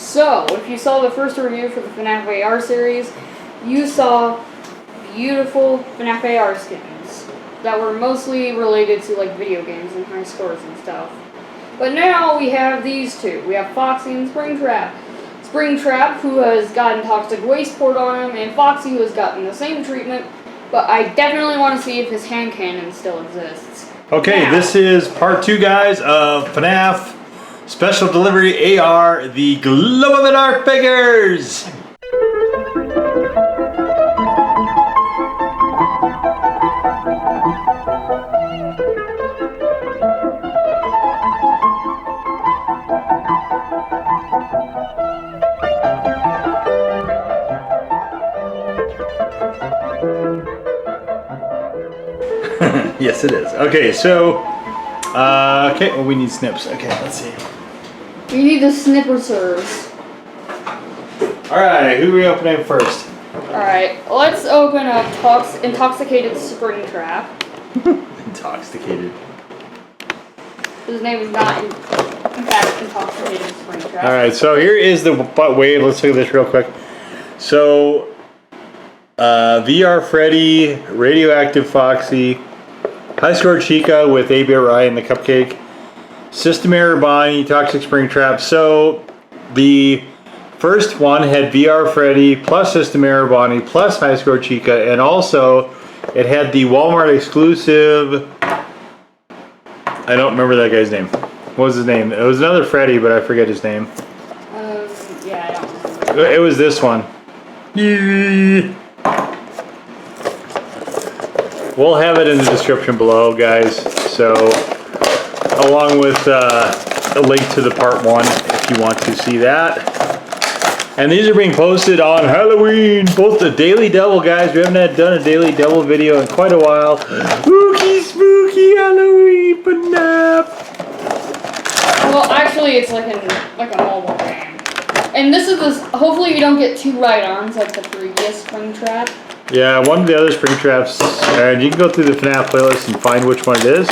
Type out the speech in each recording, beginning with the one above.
So, if you saw the first review for the FNAF AR series, you saw beautiful FNAF AR skins that were mostly related to like video games and high scores and stuff. But now we have these two. We have Foxy and Springtrap. Springtrap, who has gotten toxic waste poured on him, and Foxy, who has gotten the same treatment. But I definitely want to see if his hand cannon still exists. Okay, now, this is part 2, guys, of FNAF Special Delivery AR, the glow-in-the-dark figures! Yes, it is. Okay, so, okay, well, we need snips. Okay, let's see. We need the snipper serves. Alright, who are we opening first? Alright, let's open up Intoxicated Springtrap. Intoxicated. His name is not, in fact, Intoxicated Springtrap. Alright, so here is the wave. Let's look at this real quick. So, VR Freddy, Radioactive Foxy, High Score Chica with 8-Bit Ryan, the Cupcake, System Error Bonnie, Toxic Springtrap. So, the first one had VR Freddy plus System Error Bonnie plus High Score Chica, and also it had the Walmart exclusive. I don't remember that guy's name. What was his name? It was another Freddy, but I forget his name. Yeah, I don't remember. It was this one. We'll have it in the description below, guys. So, along with a link to the part 1 if you want to see that. And these are being posted on Halloween. Both the Daily Devil, guys. We haven't done a Daily Devil video in quite a while. Spooky, spooky Halloween FNAF. Well, actually, it's like a mobile game. And this is this. Hopefully, you don't get 2 right arms like the previous Springtrap. Yeah, one of the other Springtraps, and you can go through the FNAF playlist and find which one it is.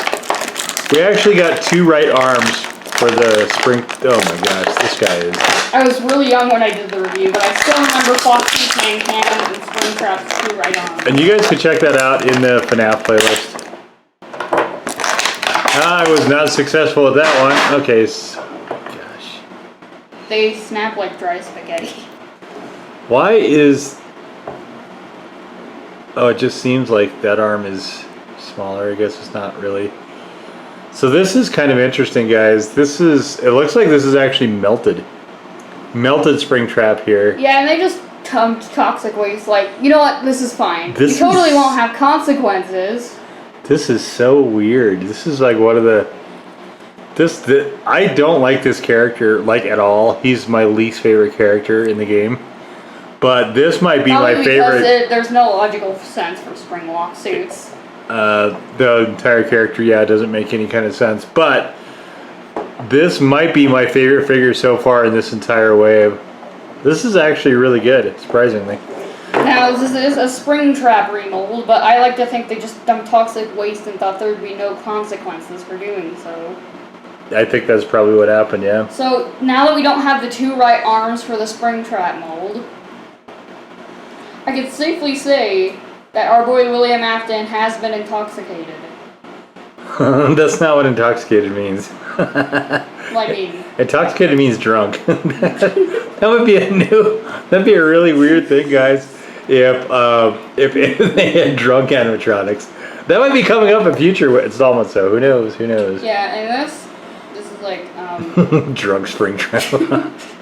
We actually got 2 right arms for the Spring. Oh my gosh, this guy is. I was really young when I did the review, but I still remember Foxy's hand cannon and Springtrap's 2 right arms. And you guys can check that out in the FNAF playlist. I was not successful at that one. Okay, gosh. They snap like dry spaghetti. Why is... Oh, it just seems like that arm is smaller. I guess it's not really. So this is kind of interesting, guys. This is... It looks like this is actually melted. Melted Springtrap here. Yeah, and they just dumped toxic waste. Like, you know what? This is fine. You totally won't have consequences. This is so weird. This is like one of the... I don't like this character, like, at all. He's my least favorite character in the game. But this might be my favorite. Because there's no logical sense for spring walk suits. The entire character, yeah, doesn't make any kind of sense. But this might be my favorite figure so far in this entire wave. This is actually really good, surprisingly. Now, this is a Springtrap remold, but I like to think they just dumped toxic waste and thought there would be no consequences for doing so. I think that's probably what happened, yeah. So, now that we don't have the 2 right arms for the Springtrap mold, I can safely say that our boy William Afton has been intoxicated. That's not what intoxicated means. Well, I mean, intoxicated means drunk. That'd be a really weird thing, guys. If they had drunk animatronics, that might be coming up in future installments. So who knows? Who knows? Yeah, and this is like drunk Springtrap.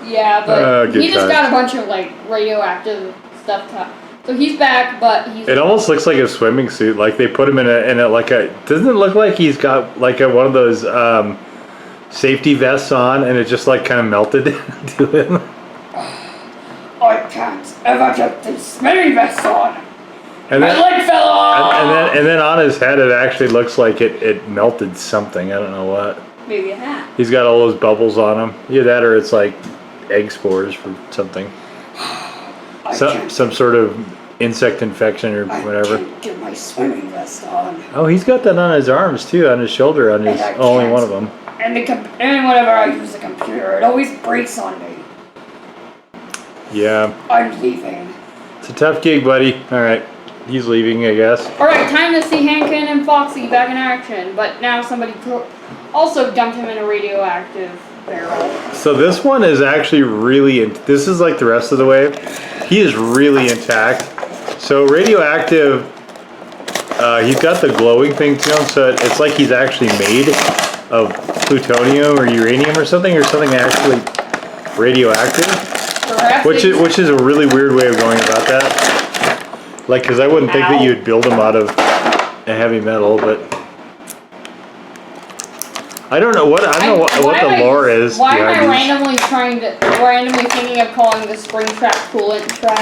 Yeah, but he just got a bunch of like radioactive stuff. So he's back, but he's. It almost looks like a swimming suit. Like they put him in a like a. Doesn't it look like he's got like one of those safety vests on, and it just like kind of melted to him? I can't ever get these swimming vests on. And my leg fell off. And then on his head, it actually looks like it melted something. I don't know what. Maybe a hat. He's got all those bubbles on him. Either that, or it's like egg spores from something. Some sort of insect infection or whatever. I can't get my swimming vest on. Oh, he's got that on his arms too, on his shoulder, on his only one of them. And whenever I use the computer, it always breaks on me. Yeah. I'm leaving. It's a tough gig, buddy. Alright. He's leaving, I guess. Alright, time to see Hankin and Foxy back in action. But now somebody also dumped him in a radioactive barrel. So this one is actually really... This is like the rest of the wave. He is really intact. So radioactive... he's got the glowing thing to him, so it's like he's actually made of plutonium or uranium or something actually radioactive. Which is a really weird way of going about that. Like, because I wouldn't think that you'd build them out of a heavy metal, but I don't know what the lore is. Why am I randomly thinking of calling the Springtrap coolant trap?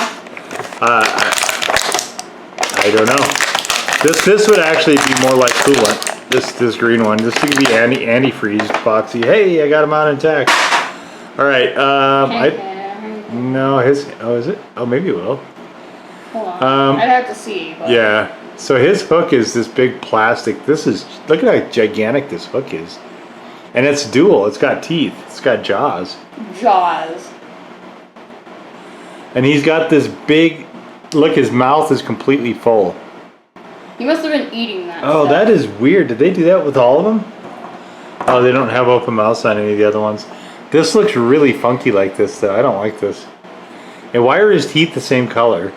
I don't know. This would actually be more like coolant. This green one. This could be antifreeze, Foxy. Hey, I got him out intact. All right. No, his. Oh, is it? Oh, maybe it will. Hold on. I'd have to see. But. Yeah. So his hook is this big plastic. Look at how gigantic this hook is, and it's dual. It's got teeth. It's got jaws. Jaws. And he's got this big. Look, his mouth is completely full. He must have been eating that. Oh, stuff. that is weird. Did they do that with all of them? Oh, they don't have open mouths on any of the other ones. This looks really funky like this, though. I don't like this. And why are his teeth the same color?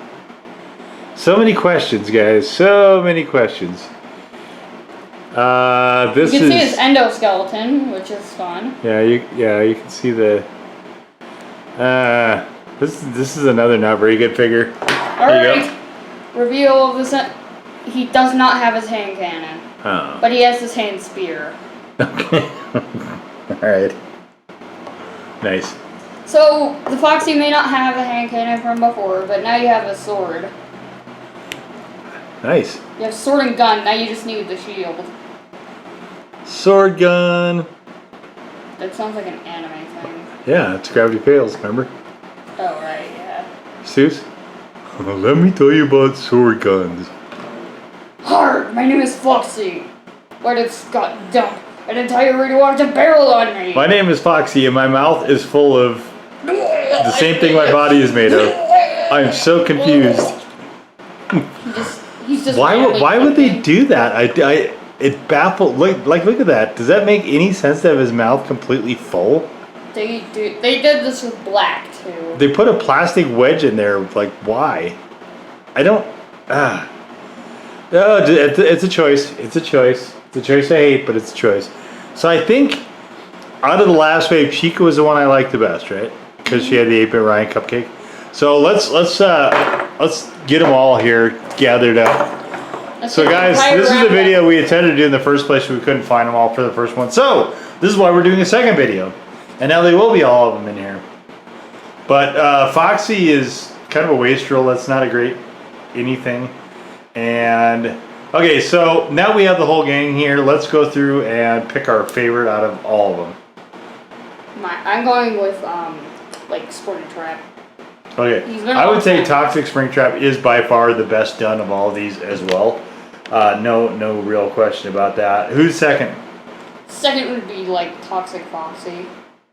So many questions, guys. So many questions. This you can see his endoskeleton, which is fun. Yeah, you can see the. This is another not very good figure. All right. Reveal of the. He does not have his hand cannon. Oh. But he has his hand spear. Okay. All right. Nice. So, the Foxy may not have the hand cannon from before, but now you have a sword. Nice. You have sword and gun, now you just need the shield. Sword gun. That sounds like an anime thing. Yeah, it's Gravity Fails, remember? Oh, right, yeah. Seuss? Let me tell you about sword guns. Hard, my name is Foxy. Why did Scott dump an entire radioactive barrel on me? My name is Foxy, and my mouth is full of the same thing my body is made of. I am so confused. He's just why would they do that? It baffled. Look at that. Does that make any sense to have his mouth completely full? They did this with black too. They put a plastic wedge in there. Like, why? I don't. Oh, it's a choice. It's a choice. It's a choice I hate, but it's a choice. So I think out of the last wave, Chica was the one I liked the best, right? Because she had the 8-bit Ryan cupcake. So let's get them all here gathered up. So guys, this is a video we intended to do in the first place, but we couldn't find them all for the first one. So this is why we're doing a second video, and now they will be all of them in here. But Foxy is kind of a wastrel. That's not a great anything. And okay, so now we have the whole gang here. Let's go through and pick our favorite out of all of them. I'm going with like Springtrap. Okay, I would say Toxic Springtrap is by far the best done of all of these as well. No real question about that. Who's second? Second would be like Toxic Foxy.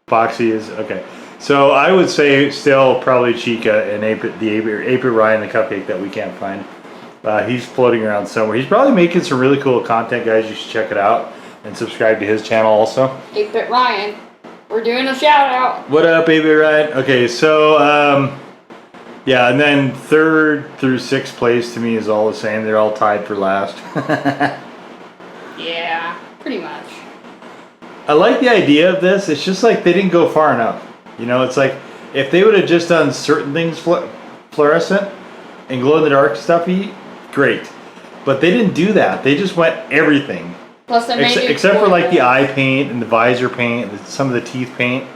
Foxy is okay. So I would say still probably Chica and the 8-bit Ryan the cupcake that we can't find. He's floating around somewhere. He's probably making some really cool content, guys. You should check it out and subscribe to his channel also. 8-bit Ryan. We're doing a shout out. What up, 8-bit Ryan? Okay, so yeah, and then 3rd through 6th place to me is all the same. They're all tied for last. Yeah, pretty much. I like the idea of this. It's just like they didn't go far enough. You know, it's like if they would have just done certain things fluorescent and glow-in-the-dark stuffy, great. But they didn't do that. They just went everything. Plus, they made except for like the eye paint and the visor paint, and some of the teeth paint.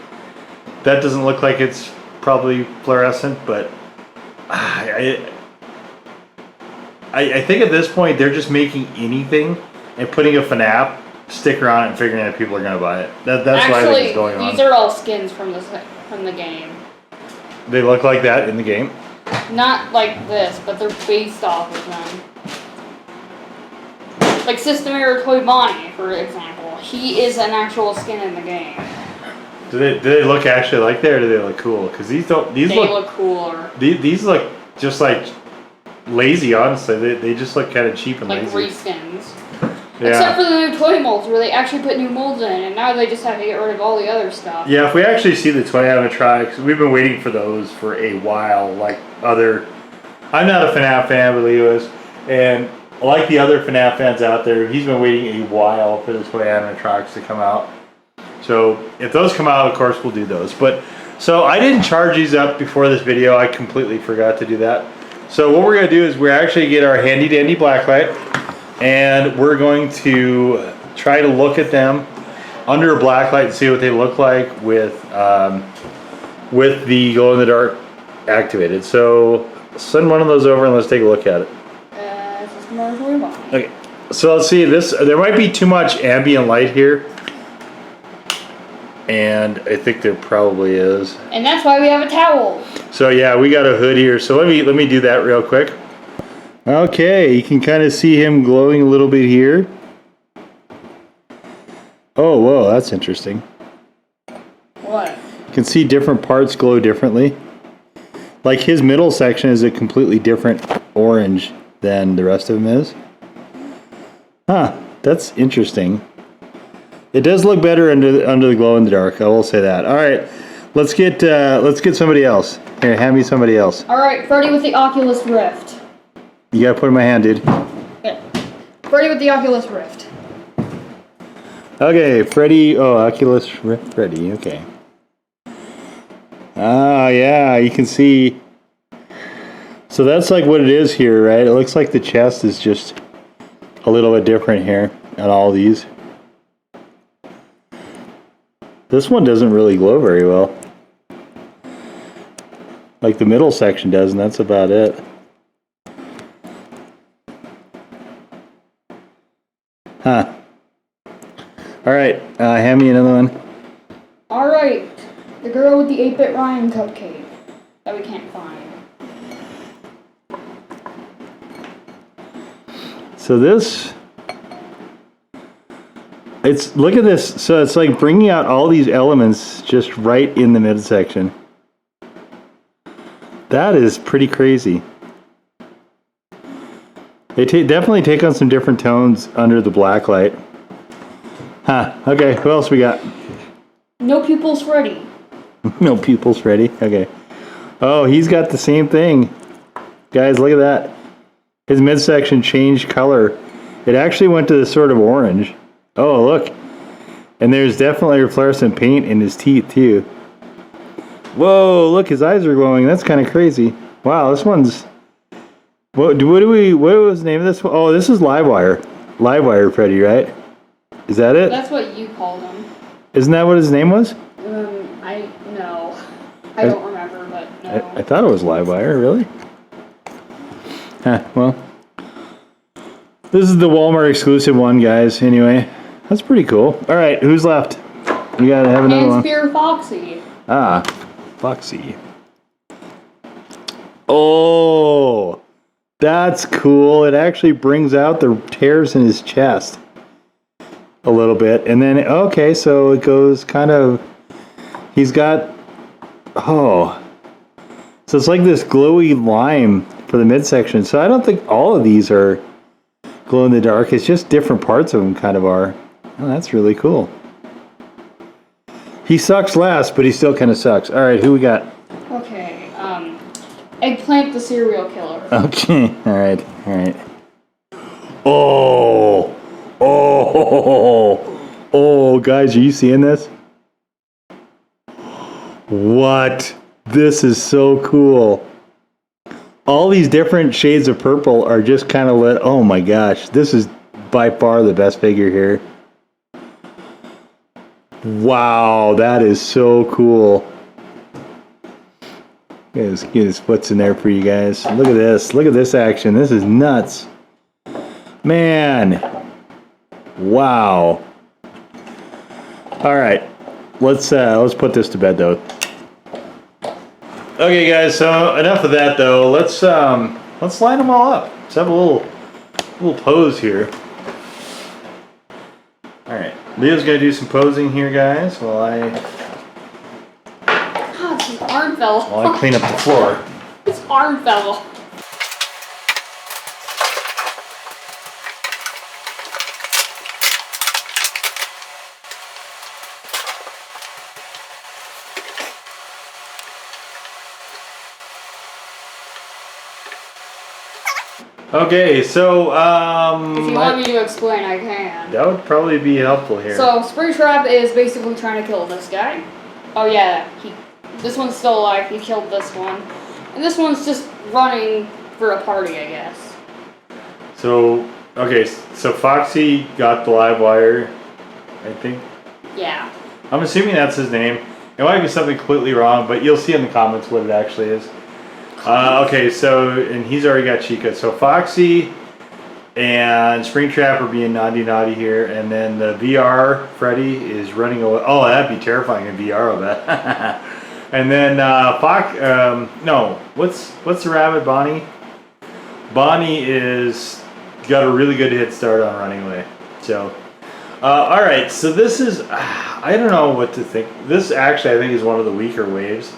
That doesn't look like it's probably fluorescent, but I think at this point they're just making anything and putting a FNAF sticker on it and figuring that people are going to buy it. That's why I think it's going on. These are all skins from the game. They look like that in the game? Not like this, but they're based off of them. Like System Error Toy Bonnie, for example. he is an actual skin in the game. Do they look actually like that, or do they look cool? Because these look cooler. These look just like lazy. Honestly, they just look kind of cheap and like lazy. reskins. Yeah. Except for the new toy molds, where they actually put new molds in, and now they just have to get rid of all the other stuff. Yeah, if we actually see the toy animatronics, we've been waiting for those for a while. Like other, I'm not a FNAF fan, but Leo is, and like the other FNAF fans out there, he's been waiting a while for the toy animatronics to come out. So if those come out, of course, we'll do those. But so I didn't charge these up before this video. I completely forgot to do that. So what we're gonna do is we're actually get our handy dandy blacklight, and we're going to try to look at them under a blacklight and see what they look like with the glow in the dark activated. So send one of those over and let's take a look at it. Okay, so let's see this. There might be too much ambient light here, and I think there probably is. And that's why we have a towel. So yeah, we got a hood here. So let me do that real quick. Okay, you can kind of see him glowing a little bit here. Oh, whoa, that's interesting. What? You can see different parts glow differently. Like his middle section is a completely different orange than the rest of them is. Huh, that's interesting. It does look better under the glow in the dark. I will say that. All right, let's get somebody else. Here, hand me somebody else. All right, Freddy with the Oculus Rift. You gotta put it in my hand, dude. Yeah. Freddy with the Oculus Rift. Okay, Freddy. Oh, Oculus Rift Freddy. Okay. Ah, yeah, you can see. So that's like what it is here, right? It looks like the chest is just a little bit different here on all these. This one doesn't really glow very well. Like the middle section does, and that's about it. Huh. Alright, hand me another one. Alright, the girl with the 8-bit Ryan cupcake that we can't find. So this, look at this. So it's like bringing out all these elements just right in the midsection. That is pretty crazy. They definitely take on some different tones under the black light. Huh, okay, who else we got? No pupils Freddy. No pupils Freddy, okay. Oh, he's got the same thing. Guys, look at that. His midsection changed color. It actually went to this sort of orange. Oh, look. And there's definitely fluorescent paint in his teeth, too. Whoa, look, his eyes are glowing. That's kind of crazy. Wow, this one's... What was the name of this one? Oh, this is Livewire. Livewire Freddy, right? Is that it? That's what you called him. Isn't that what his name was? No. I don't remember, but no. I thought it was Livewire, really? Huh, well. This is the Walmart exclusive one, guys, anyway. That's pretty cool. Alright, who's left? We gotta have another one. Spear Foxy. Ah, Foxy. Oh, that's cool. It actually brings out the tears in his chest a little bit. And then, okay, so it goes kind of, he's got, oh, so it's like this glowy lime for the midsection. So I don't think all of these are glow in the dark. It's just different parts of them kind of are. Oh, that's really cool. He sucks last, but he still kind of sucks. All right, who we got? Okay, Eggplant the serial killer. Okay, all right. Oh, guys, are you seeing this? What? This is so cool. All these different shades of purple are just kind of lit. Oh my gosh, this is by far the best figure here. Wow, that is so cool. Here's what's in there for you guys. Look at this. Look at this action. This is nuts. Man. Wow. All right. Let's put this to bed though. Okay, guys. So enough of that though. Let's line them all up. Let's have a little pose here. All right. Leo's gonna do some posing here, guys, while God, his arm fell off. I clean up the floor. His arm fell off. Okay, so If you want me to explain, I can. that would probably be helpful here. So Springtrap is basically trying to kill this guy. Oh yeah, this one's still alive. He killed this one, and this one's just running for a party, I guess. So okay, so Foxy got the live wire, I think. Yeah. I'm assuming that's his name. It might be something completely wrong, but you'll see in the comments what it actually is. Okay, so, and he's already got Chica. So Foxy and Springtrap are being naughty here, and then the VR Freddy is running away. Oh, that'd be terrifying in VR, I'll bet. And then no, what's the rabbit, Bonnie? Bonnie is got a really good head start on running away. So, all right, so this is, I don't know what to think. This actually, I think, is one of the weaker waves.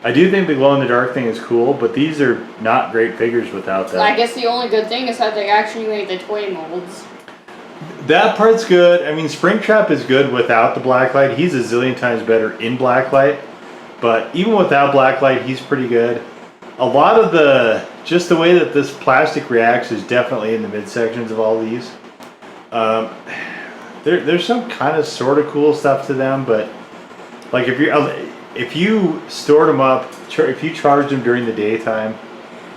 I do think the glow-in-the-dark thing is cool, but these are not great figures without that. I guess the only good thing is that they actually made the toy molds. That part's good. I mean, Springtrap is good without the Blacklight. He's a zillion times better in Blacklight. But even without Blacklight, he's pretty good. A lot of just the way that this plastic reacts is definitely in the midsections of all these. There's some kind of sort of cool stuff to them, but like if you stored them up, if you charged them during the daytime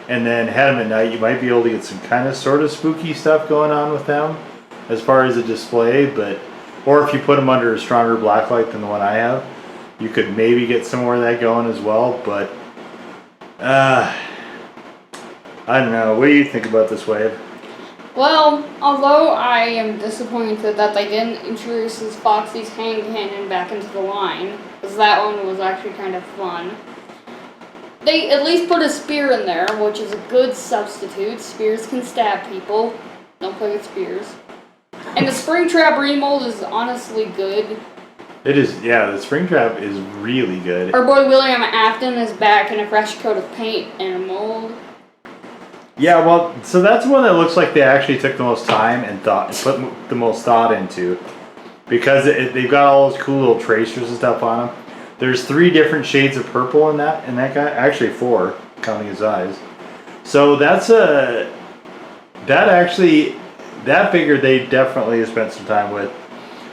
and then had them at night, you might be able to get some kind of sort of spooky stuff going on with them as far as a display. Or if you put them under a stronger blacklight than the one I have, you could maybe get some more of that going as well. But I don't know. What do you think about this wave? Well, although I am disappointed that they didn't introduce Foxy's hand cannon back into the line, because that one was actually kind of fun. They at least put a spear in there, which is a good substitute. Spears can stab people. Don't play with spears. And the Springtrap remold is honestly good. It is, yeah, the Springtrap is really good. Our boy William Afton is back in a fresh coat of paint and a mold. Yeah, well, so that's one that looks like they actually took the most time and put the most thought into, because they've got all those cool little tracers and stuff on them. There's 3 different shades of purple in that guy, actually 4, counting his eyes. So that figure they definitely spent some time with.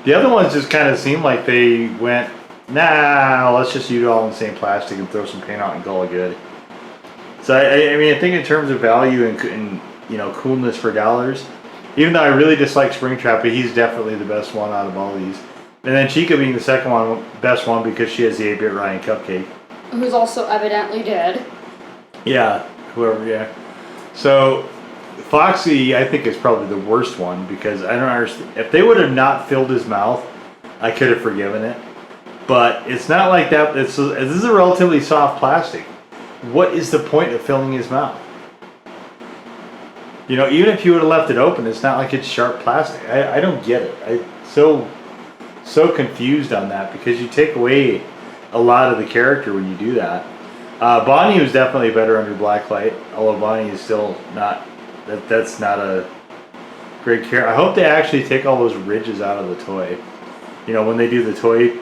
The other ones just kind of seemed like they went, nah, let's just use it all in the same plastic and throw some paint on it and call it good. So I mean, I think in terms of value and coolness for dollars, even though I really dislike Springtrap, but he's definitely the best one out of all these. And then Chica being the second one, best one, because she has the 8-bit Ryan cupcake, who's also evidently dead. Yeah, whoever. Yeah. So Foxy, I think, is probably the worst one, because I don't understand. If they would have not filled his mouth, I could have forgiven it. But it's not like that. This is a relatively soft plastic. What is the point of filling his mouth? Even if you would have left it open, it's not like it's sharp plastic. I don't get it. I'm so confused on that, because you take away a lot of the character when you do that. Bonnie was definitely better under Blacklight, although Bonnie is still not. That's not a great character. I hope they actually take all those ridges out of the toy. When they do the toy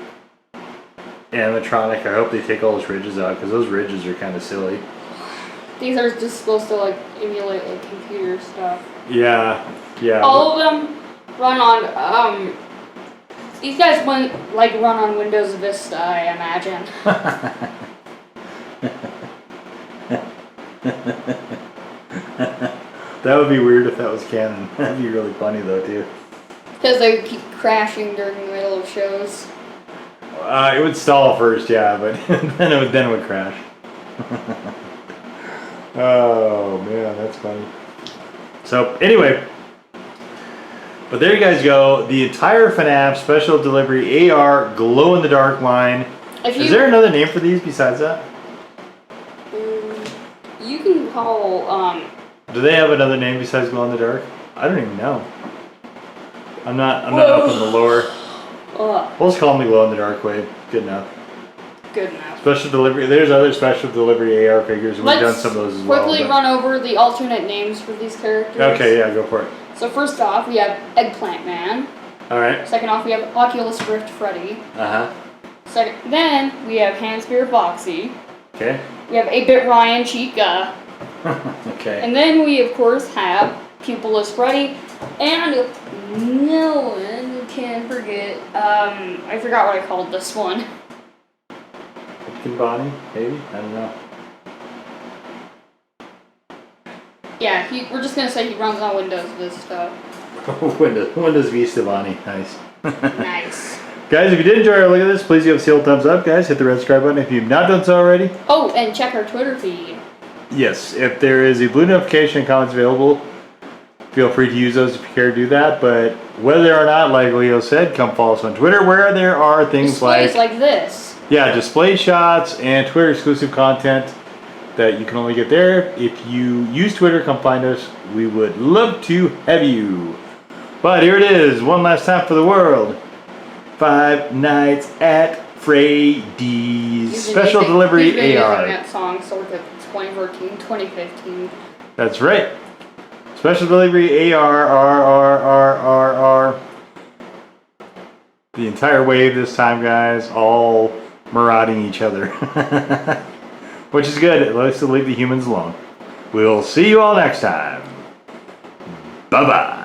animatronic, I hope they take all those ridges out, because those ridges are kind of silly. These are just supposed to emulate computer stuff. Yeah. All of them run on these guys run on Windows Vista, I imagine. That would be weird if that was canon. That'd be really funny though too. Because they keep crashing during the middle of shows. It would stall first, yeah, but then it would crash. Oh man, that's funny. So anyway, but there you guys go. The entire FNAF special delivery AR glow in the dark line. Is there another name for these besides that? You can call Do they have another name besides glow in the dark? I don't even know. I'm not up on the lore. Ugh. We'll just call them the glow in the dark wave. Good enough. Good enough. Special delivery. There's other special delivery AR figures. We've done some of those as well. Quickly run over the alternate names for these characters. Okay, yeah, go for it. So first off, we have Eggplant Man. All right. Second off, we have Oculus Rift Freddy. Then we have Hand Spear Foxy. Okay. We have 8-Bit Ryan Chica. Okay. And then we of course have Pupilless Freddy, and no one can forget. I forgot what I called this one. Pumpkin Bonnie, maybe? I don't know. Yeah, we're just gonna say he runs on Windows Vista. Windows Vista Bonnie. Nice. Nice. Guys, if you did enjoy our look at this, please give us the old thumbs up, guys. Hit the red subscribe button if you've not done so already. Oh, and check our Twitter feed. Yes, if there is a blue notification and comments available, feel free to use those if you care to do that. But whether or not, like Leo said, come follow us on Twitter where there are things displays like this. Yeah, display shots and Twitter exclusive content that you can only get there. If you use Twitter, come find us. We would love to have you. But here it is, one last time for the world. Five Nights at Freddy's special delivery AR. That song sort of 2014, 2015. That's right. Special delivery AR. The entire wave this time, guys, all marauding each other. Which is good. It likes to leave the humans alone. We'll see you all next time. Bye-bye.